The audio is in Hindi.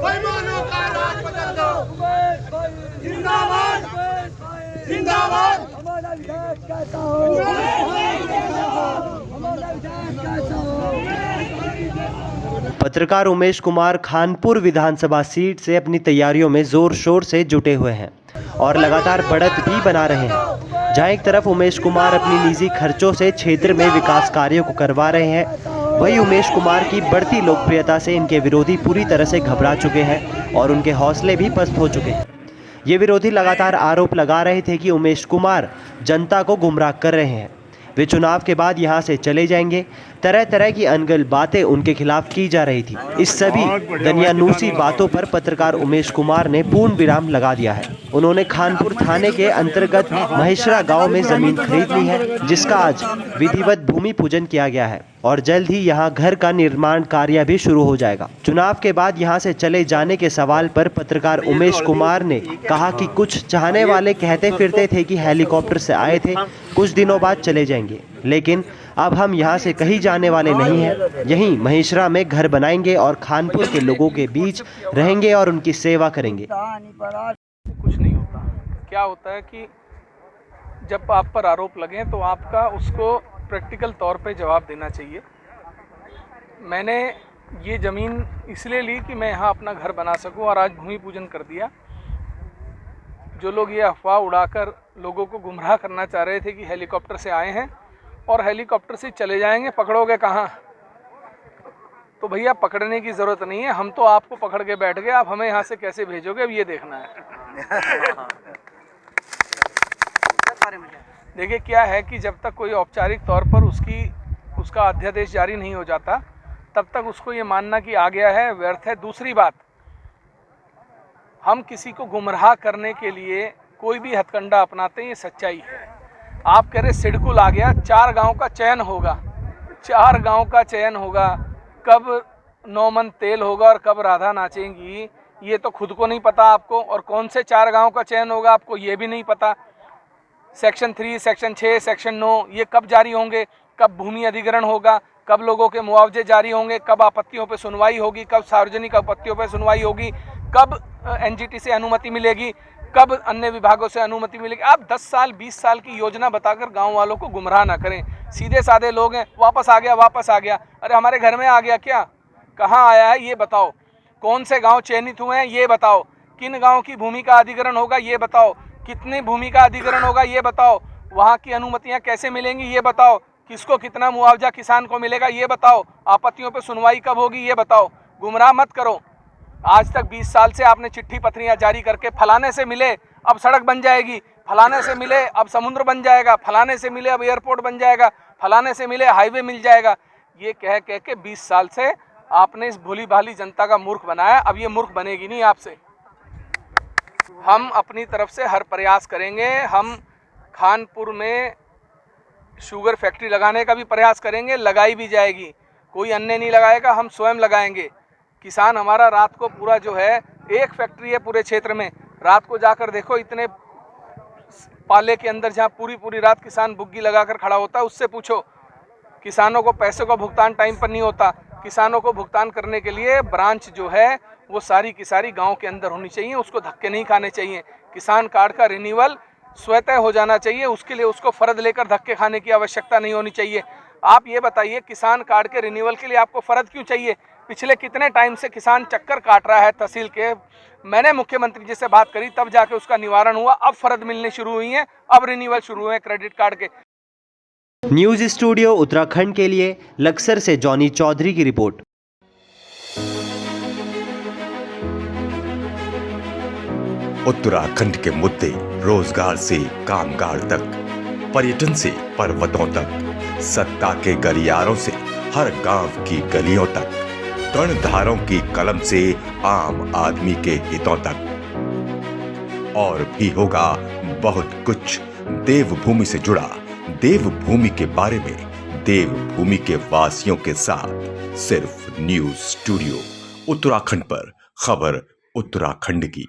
बेईमानों का राज बदल दो। जिंदाबाद जिंदाबाद। हमारा विधायक कैसा हो, हमारा विधायक कैसा हो। पत्रकार उमेश कुमार खानपुर विधानसभा सीट से अपनी तैयारियों में जोर शोर से जुटे हुए हैं और लगातार बढ़त भी बना रहे हैं। जहां एक तरफ उमेश कुमार अपनी निजी खर्चों से क्षेत्र में विकास कार्यों को करवा रहे हैं, वहीं उमेश कुमार की बढ़ती लोकप्रियता से इनके विरोधी पूरी तरह से घबरा चुके हैं और उनके हौसले भी पस्त हो चुके हैं। ये विरोधी लगातार आरोप लगा रहे थे कि उमेश कुमार जनता को गुमराह कर रहे हैं, वे चुनाव के बाद यहां से चले जाएंगे। तरह तरह की अनगढ़ बातें उनके खिलाफ की जा रही थी। इस सभी दनियानूसी बातों पर पत्रकार उमेश कुमार ने पूर्ण विराम लगा दिया है। उन्होंने खानपुर थाने के अंतर्गत महेशरा गांव में जमीन खरीद ली है, जिसका आज विधिवत भूमि पूजन किया गया है और जल्द ही यहां घर का निर्माण कार्य भी शुरू हो जाएगा। चुनाव के बाद यहां से चले जाने के सवाल पर पत्रकार उमेश कुमार ने कहा कि कुछ चाहने वाले कहते फिरते थे कि हेलीकॉप्टर से आए थे, कुछ दिनों बाद चले जाएंगे, लेकिन अब हम यहां से कहीं जाने वाले नहीं हैं। यहीं महेशरा में घर बनाएंगे और खानपुर के लोगों के बीच रहेंगे और उनकी सेवा करेंगे। कुछ नहीं होता। क्या होता है कि जब आप पर आरोप लगे तो आपका उसको प्रैक्टिकल तौर पे जवाब देना चाहिए। मैंने ये ज़मीन इसलिए ली कि मैं यहाँ अपना घर बना सकूँ और आज भूमि पूजन कर दिया। जो लोग ये अफवाह उड़ाकर लोगों को गुमराह करना चाह रहे थे कि हेलीकॉप्टर से आए हैं और हेलीकॉप्टर से चले जाएंगे, पकड़ोगे कहाँ? तो भैया पकड़ने की ज़रूरत नहीं है, हम तो आपको पकड़ के बैठ गए, आप हमें यहाँ से कैसे भेजोगे अब ये देखना है। देखिए क्या है कि जब तक कोई औपचारिक तौर पर उसका अध्यादेश जारी नहीं हो जाता तब तक उसको ये मानना कि आ गया है व्यर्थ है। दूसरी बात, हम किसी को गुमराह करने के लिए कोई भी हथकंडा अपनाते हैं, ये सच्चाई है। आप कह रहे सिडकुल आ गया, 4 गांव का चयन होगा, 4 गांव का चयन होगा, कब 9 मन तेल होगा और कब राधा नाचेंगी ये तो खुद को नहीं पता आपको, और कौन से 4 गांव का चयन होगा आपको ये भी नहीं पता। सेक्शन 3, सेक्शन 6, सेक्शन 9 ये कब जारी होंगे, कब भूमि अधिग्रहण होगा, कब लोगों के मुआवजे जारी होंगे, कब आपत्तियों पे सुनवाई होगी, कब सार्वजनिक आपत्तियों पे सुनवाई होगी, कब एनजीटी से अनुमति मिलेगी, कब अन्य विभागों से अनुमति मिलेगी। आप 10 साल 20 साल की योजना बताकर गांव वालों को गुमराह ना करें। सीधे साधे लोग हैं, वापस आ गया वापस आ गया। अरे हमारे घर में आ गया क्या? कहाँ आया है ये बताओ। कौन से गाँव चयनित हुए हैं ये बताओ। किन गाँव की भूमि का अधिग्रहण होगा ये बताओ। कितनी भूमि का अधिग्रहण होगा ये बताओ। वहाँ की अनुमतियाँ कैसे मिलेंगी ये बताओ। किसको कितना मुआवजा किसान को मिलेगा ये बताओ। आपत्तियों पे सुनवाई कब होगी ये बताओ। गुमराह मत करो। आज तक 20 साल से आपने चिट्ठी पत्रियाँ जारी करके फलाने से मिले अब सड़क बन जाएगी, फलाने से मिले अब समुद्र बन जाएगा, फलाने से मिले अब एयरपोर्ट बन जाएगा, फलाने से मिले हाईवे मिल जाएगा, ये कह के 20 साल से आपने इस भोली भाली जनता का मूर्ख बनाया। अब ये मूर्ख बनेगी नहीं आपसे। हम अपनी तरफ से हर प्रयास करेंगे। हम खानपुर में शुगर फैक्ट्री लगाने का भी प्रयास करेंगे, लगाई भी जाएगी। कोई अन्य नहीं लगाएगा, हम स्वयं लगाएंगे। किसान हमारा रात को पूरा जो है, एक फैक्ट्री है पूरे क्षेत्र में, रात को जाकर देखो इतने पाले के अंदर जहाँ पूरी रात किसान बुग्गी लगाकर खड़ा होता है, उससे पूछो। किसानों को पैसों का भुगतान टाइम पर नहीं होता। किसानों को भुगतान करने के लिए ब्रांच जो है वो सारी की सारी गांव के अंदर होनी चाहिए, उसको धक्के नहीं खाने चाहिए। किसान कार्ड का रिन्यूअल स्वतः हो जाना चाहिए, उसके लिए उसको फर्द लेकर धक्के खाने की आवश्यकता नहीं होनी चाहिए। आप ये बताइए, किसान कार्ड के रिन्यूअल के लिए आपको फर्द क्यों चाहिए? पिछले कितने टाइम से किसान चक्कर काट रहा है तहसील के। मैंने मुख्यमंत्री जी से बात करी तब जाके उसका निवारण हुआ। अब फर्द मिलने शुरू हुई हैं, अब रिन्यूअल शुरू हुए क्रेडिट कार्ड के। न्यूज स्टूडियो उत्तराखंड के लिए लक्सर से जॉनी चौधरी की रिपोर्ट। उत्तराखंड के मुद्दे रोजगार से कामगार तक, पर्यटन से पर्वतों तक, सत्ता के गलियारों से हर गांव की गलियों तक, कर्णधारों की कलम से आम आदमी के हितों तक। और भी होगा बहुत कुछ देवभूमि से जुड़ा, देवभूमि के बारे में, देवभूमि के वासियों के साथ। सिर्फ न्यूज स्टूडियो उत्तराखंड पर, खबर उत्तराखंड की।